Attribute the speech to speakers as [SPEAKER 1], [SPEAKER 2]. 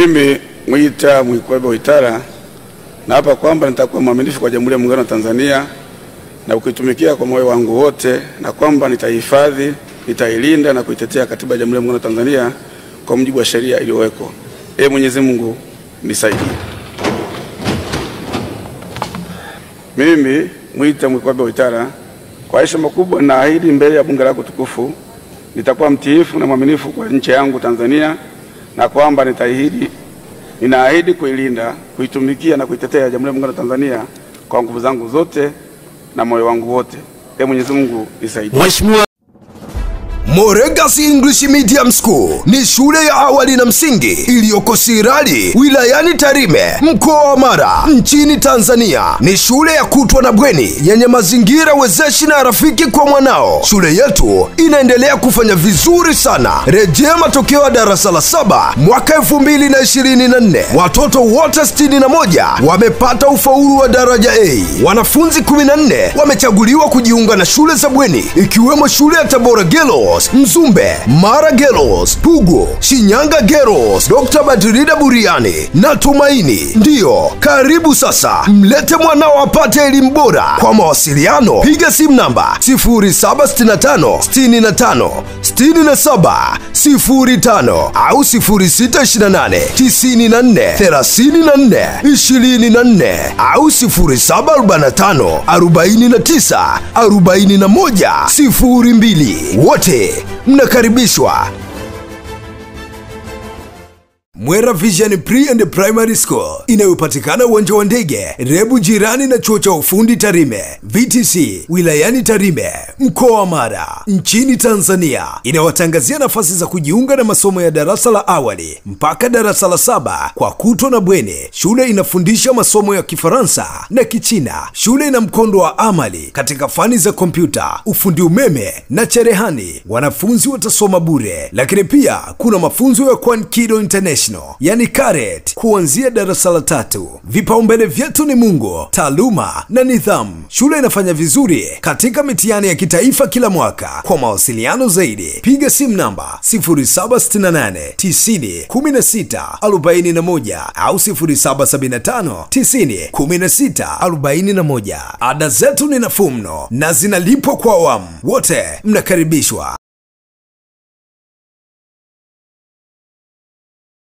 [SPEAKER 1] Mimi Mwita Mwikwebe Waitara na hapa kwamba nitakuwa mwaminifu kwa Jamhuri ya Muungano wa Tanzania na ukitumikia kwa moyo wangu wote, na kwamba nitahifadhi, nitailinda na kuitetea Katiba ya Jamhuri ya Muungano wa Tanzania kwa mujibu wa sheria iliyowekwa. Mwenyezi Mungu nisaidie. Mimi Mwita Mwikwebe Waitara kwa heshima kubwa naahidi mbele ya bunge lako tukufu nitakuwa mtiifu na mwaminifu kwa nchi yangu Tanzania, na kwamba ninaahidi kuilinda, kuitumikia na kuitetea Jamhuri ya Muungano wa Tanzania kwa nguvu zangu zote na moyo wangu wote. Mwenyezi Mungu nisaidie.
[SPEAKER 2] Moregas English Medium School ni shule ya awali na msingi iliyoko Sirari, wilayani Tarime, mkoa wa Mara, nchini Tanzania. Ni shule ya kutwa na bweni yenye mazingira wezeshi na rafiki kwa mwanao. Shule yetu inaendelea kufanya vizuri sana. Rejea matokeo ya darasa la 7 mwaka 2024. Watoto wote 61 wamepata ufaulu wa daraja A. Wanafunzi 14 wamechaguliwa kujiunga na shule za bweni, ikiwemo shule ya Tabora Girls, Mzumbe, Mara Girls, Pugu, Shinyanga Girls, Dr. Badrida Buriani na Tumaini. Ndiyo, karibu sasa, mlete mwanao apate elimu bora. Kwa mawasiliano, piga simu namba 0765 65 67 05 au 0628 94 34 24 au 0745 49 41 02. Wote mnakaribishwa. Mwera Vision Pre and Primary School inayopatikana uwanja wa ndege Rebu, jirani na chuo cha ufundi Tarime VTC, wilayani Tarime, mkoa wa Mara, nchini Tanzania. Inawatangazia nafasi za kujiunga na masomo ya darasa la awali mpaka darasa la 7 kwa kutwa na bweni. Shule inafundisha masomo ya Kifaransa na Kichina. Shule ina mkondo wa amali katika fani za kompyuta, ufundi umeme na cherehani. Wanafunzi watasoma bure, lakini pia kuna mafunzo ya Kwankido International, yani karet, kuanzia darasa la 3. Vipaumbele vyetu ni Mungu, taaluma na nidhamu. Shule inafanya vizuri katika mitihani ya kitaifa kila mwaka. Kwa mawasiliano zaidi, piga simu namba 0768 90 16 41 au 0775 90 16 41. Ada zetu ni nafuu mno na zinalipwa kwa awamu. Wote mnakaribishwa.